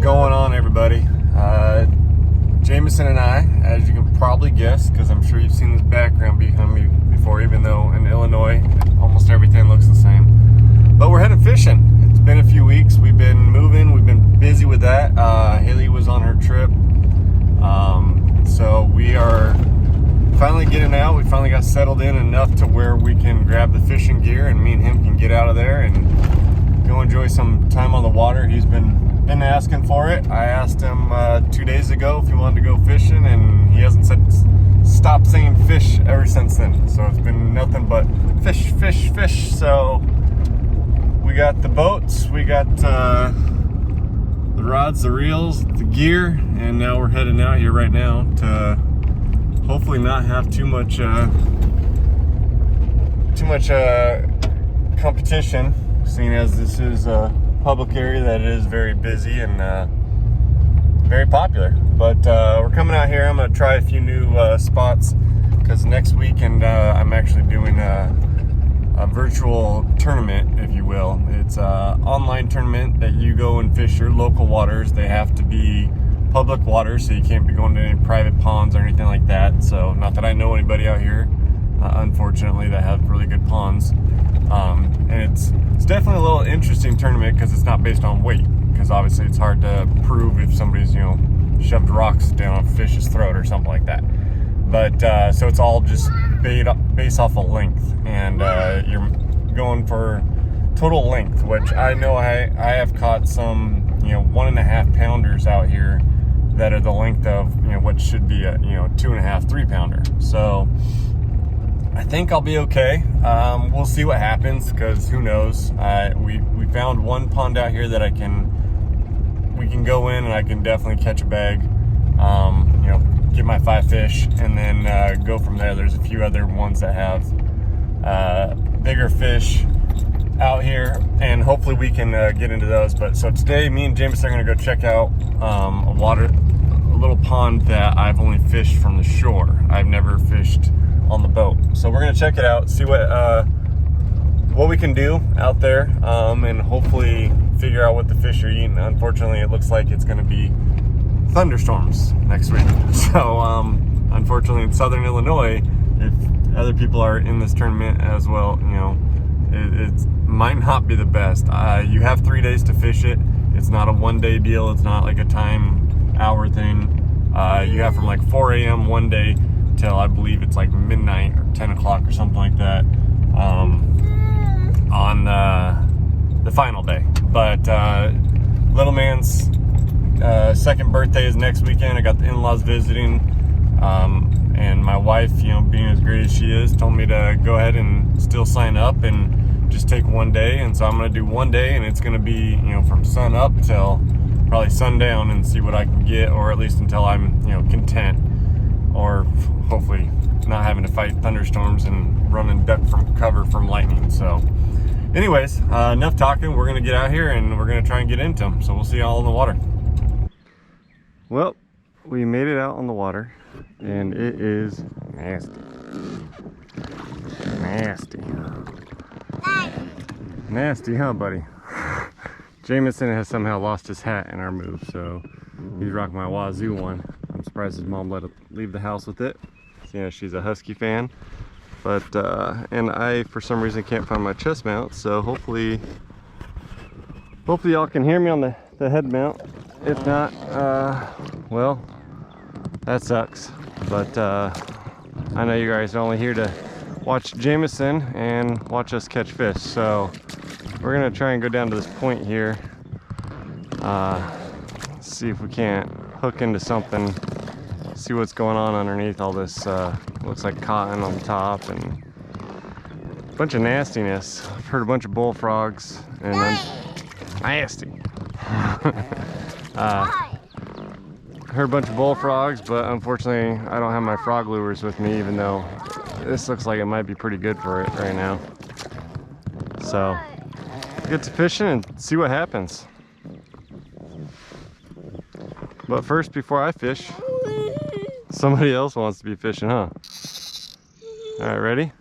going on, everybody? Jameson and I, as you can probably guess, because I'm sure you've seen this background behind me before, even though in Illinois almost everything looks the same. But we're headed fishing. It's been a few weeks. We've been moving. We've been busy with that. Haley was on her trip. So we are finally getting out. We finally got settled in enough to where we can grab the fishing gear and me and him can get out of there and go enjoy some time on the water. He's been asking for it. I asked him 2 days ago if he wanted to go fishing, and he hasn't stopped saying fish ever since then. So it's been nothing but fish, fish, fish. So we got the boats, we got the rods, the reels, the gear, and now we're heading out here right now to hopefully not have too much competition, seeing as this is a public area that is very busy and very popular. But we're coming out here. I'm going to try a few new spots because next weekend I'm actually doing a virtual tournament, if you will. It's an online tournament that you go and fish your local waters. They have to be public waters, so you can't be going to any private ponds or anything like that. So not that I know anybody out here, unfortunately, that have really good ponds. And it's definitely a little interesting tournament because it's not based on weight, because obviously it's hard to prove if somebody's shoved rocks down a fish's throat or something like that. But so it's all just based off of length, and you're going for total length, which I know I have caught some 1.5 pounders out here that are the length of what should be a 2.5, 3 pounder. So I think I'll be okay. We'll see what happens, because who knows. We found one pond out here that we can go in and I can definitely catch a bag, get my 5 fish, and then go from there. There's a few other ones that have bigger fish out here, and hopefully we can get into those. But so today, me and James are gonna go check out a little pond that I've only fished from the shore. I've never fished on the boat, so we're gonna check it out, see what we can do out there, and hopefully figure out what the fish are eating. Unfortunately, it looks like it's gonna be thunderstorms next week. So unfortunately, in southern Illinois, if other people are in this tournament as well, it might not be the best. You have 3 days to fish it. It's not a one-day deal. It's not like a hour thing. You have from like 4 a.m. one day till I believe it's like midnight or 10 o'clock or something like that on the final day. But little man's second birthday is next weekend. I got the in-laws visiting, and my wife, being as great as she is, told me to go ahead and still sign up and just take one day. And so I'm going to do one day, and it's going to be from sun up till probably sundown, and see what I can get, or at least until I'm content, or hopefully not having to fight thunderstorms and run and duck from cover from lightning. So anyways, enough talking. We're gonna get out here and we're gonna try and get into them. So we'll see y'all in the water. Well, we made it out on the water, and it is nasty. Nasty, huh, buddy? Jameson has somehow lost his hat in our move, so he's rocking my Wazoo one. I'm surprised his mom let him leave the house with it. So, yeah, she's a Husky fan. But, and I, for some reason, can't find my chest mount, so hopefully y'all can hear me on the head mount. If not, well, that sucks. But I know you guys are only here to watch Jameson and watch us catch fish, so we're gonna try and go down to this point here, see if we can't hook into something, see what's going on underneath all this. Looks like cotton on the top and a bunch of nastiness. I've heard a bunch of bullfrogs and nasty. Heard a bunch of bullfrogs, but unfortunately I don't have my frog lures with me, even though this looks like it might be pretty good for it right now. So get to fishing and see what happens. But first, before I fish, somebody else wants to be fishing, huh? All right, ready?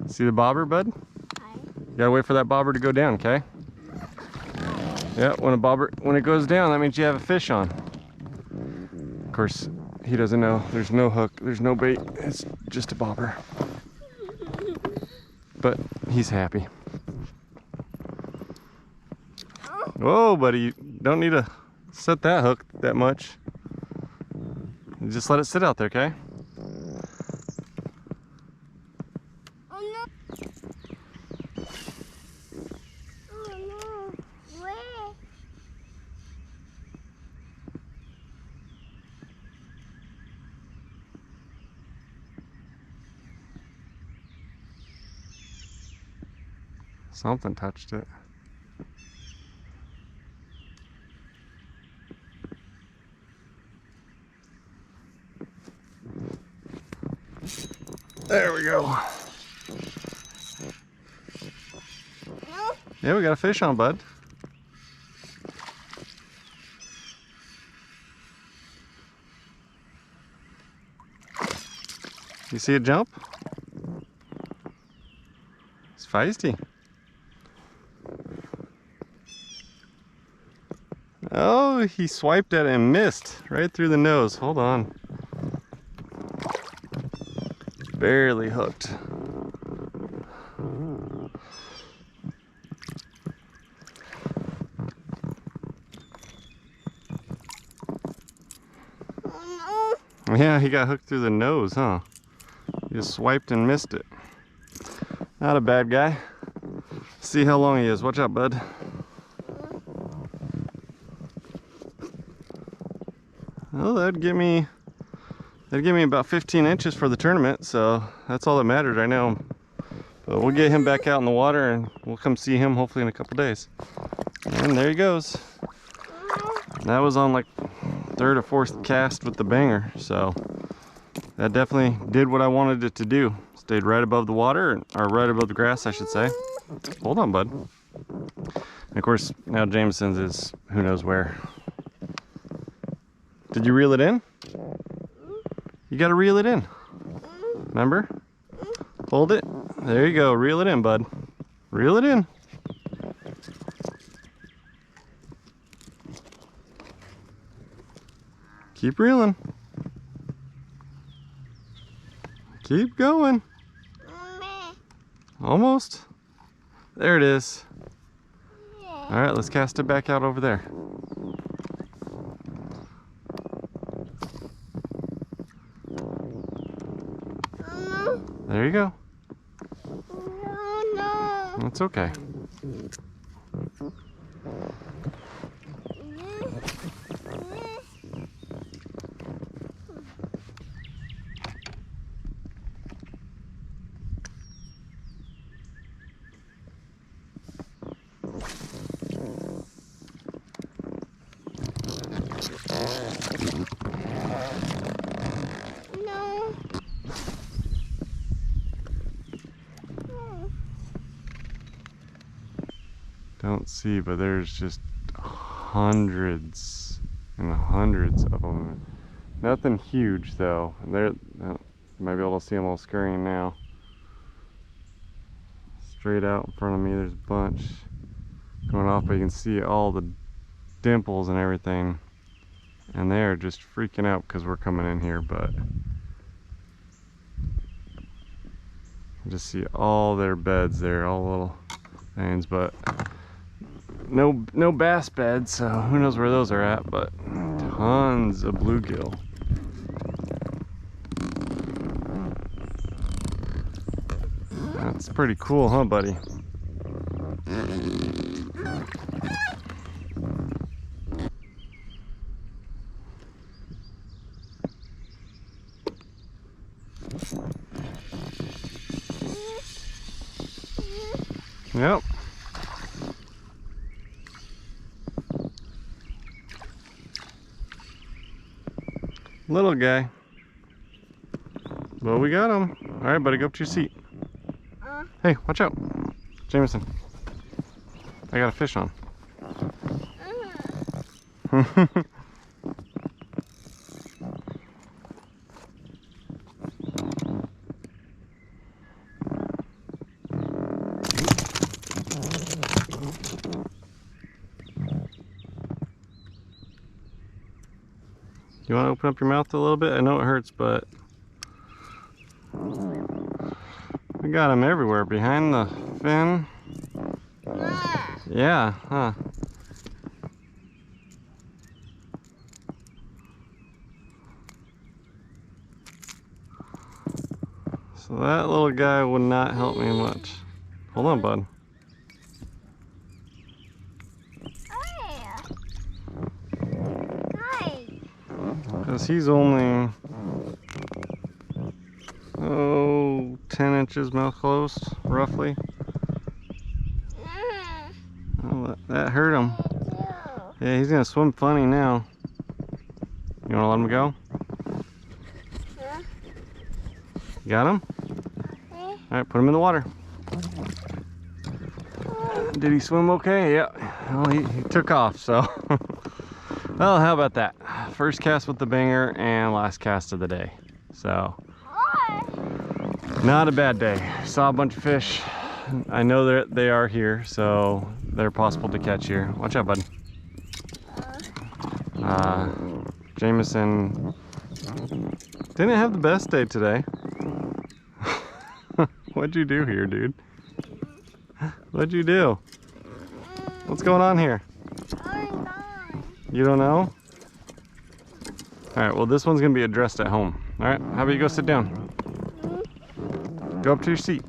See the bobber, bud? You gotta wait for that bobber to go down, okay? Yeah, when it goes down, that means you have a fish on. Of course, he doesn't know. There's no hook, there's no bait. It's just a bobber. But he's happy. Whoa, buddy, you don't need to set that hook that much. You just let it sit out there, okay? Something touched it. There we go. Yeah, we got a fish on, bud. You see it jump? It's feisty. Oh, he swiped at it and missed right through the nose. Hold on. Barely hooked. Yeah, he got hooked through the nose, huh? He just swiped and missed it. Not a bad guy. See how long he is. Watch out, bud. Well, that'd give me about 15 inches for the tournament, so that's all that matters right now. But we'll get him back out in the water and we'll come see him hopefully in a couple days. And there he goes. That was on like third or fourth cast with the banger, so that definitely did what I wanted it to do. Stayed right above the water, or right above the grass, I should say. Hold on, bud. And of course, now Jameson's is who knows where. Did you reel it in? You gotta reel it in. Remember? Hold it. There you go. Reel it in, bud. Reel it in. Keep reeling. Keep going. Almost. There it is. All right, let's cast it back out over there. There you go. That's okay. Don't see, but there's just hundreds and hundreds of them. Nothing huge though. There, you might be able to see them all scurrying now. Straight out in front of me, there's a bunch going off, but you can see all the dimples and everything. And they're just freaking out because we're coming in here, but you just see all their beds there, all little things, but no bass beds, so who knows where those are at, but tons of bluegill. That's pretty cool, huh, buddy? Yep. Little guy. Well, we got him. All right, buddy, go up to your seat. Hey, watch out. Jameson. I got a fish on. You want to open up your mouth a little bit? I know it hurts, but we got them everywhere. Behind the fin. Yeah, huh? So that little guy would not help me much. Hold on, bud. Because he's only, 10 inches mouth closed, roughly. Oh, that hurt him. Yeah, he's gonna swim funny now. You wanna let him go? You got him? Alright, put him in the water. Did he swim okay? Yeah. Well, he took off, so. Well, how about that? First cast with the banger and last cast of the day. So, not a bad day. Saw a bunch of fish. I know that they are here, so they're possible to catch here. Watch out, bud. Jameson didn't have the best day today. What'd you do here, dude? What'd you do? What's going on here? You don't know? Alright, well this one's gonna be addressed at home. Alright, how about you go sit down? Go up to your seat.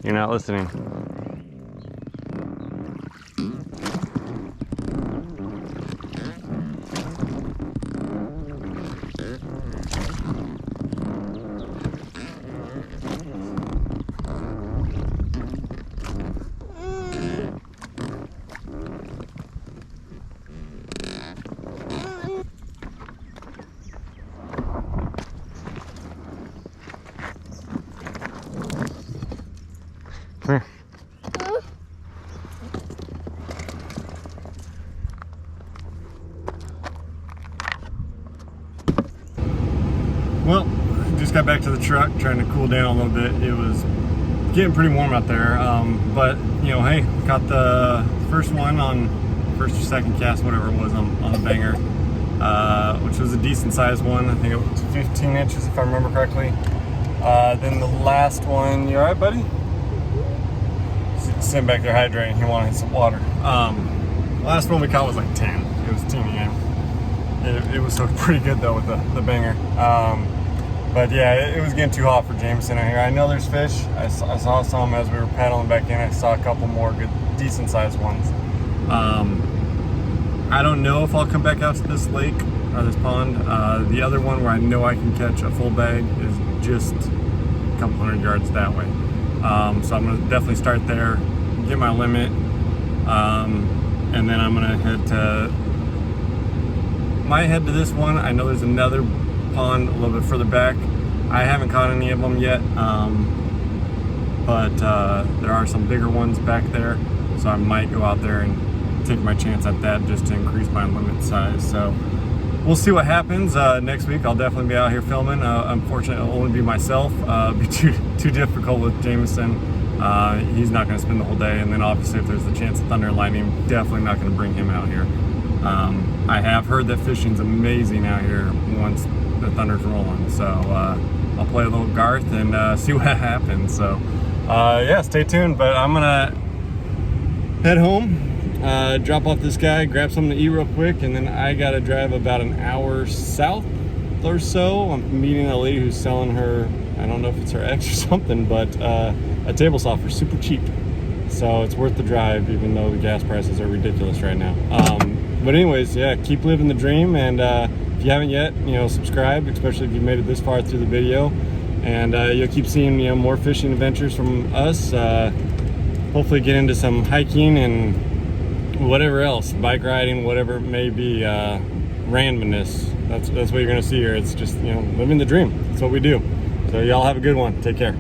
You're not listening. Come here. Well, just got back to the truck trying to cool down a little bit. It was getting pretty warm out there, but you know, hey, caught the first one on first or second cast, whatever it was, on the banger, which was a decent sized one. I think it was 15 inches if I remember correctly. Then the last one, you all right, buddy? Sitting back there hydrating, he wanted some water. Last one we caught was like 10. It was teeny. It was hooked pretty good though with the banger. But yeah, it was getting too hot for Jameson out here. I know there's fish. I saw some as we were paddling back in. I saw a couple more good, decent sized ones. I don't know if I'll come back out to this lake or this pond. The other one where I know I can catch a full bag is just a couple hundred yards that way. So I'm gonna definitely start there, get my limit, and then I'm gonna head to this one. I know there's another pond a little bit further back. I haven't caught any of them yet, but there are some bigger ones back there, so I might go out there and take my chance at that just to increase my limit size. So we'll see what happens. Next week I'll definitely be out here filming. Unfortunately, it'll only be myself. Be too difficult with Jameson. He's not going to spend the whole day, and then obviously if there's the chance of thunder and lightning, definitely not going to bring him out here. I have heard that fishing's amazing out here once the thunder's rolling, so I'll play a little Garth and see what happens. So yeah, stay tuned. But I'm gonna head home, drop off this guy, grab something to eat real quick, and then I gotta drive about an hour south or so. I'm meeting a lady who's selling her, I don't know if it's her ex or something, but a table saw for super cheap. So it's worth the drive, even though the gas prices are ridiculous right now. But anyways, yeah, keep living the dream, and if you haven't yet, you know, subscribe, especially if you've made it this far through the video, and you'll keep seeing, you know, more fishing adventures from us. Hopefully get into some hiking and whatever else, bike riding, whatever it may be, randomness. That's what you're gonna see here. It's just, you know, living the dream. That's what we do. So y'all have a good one. Take care.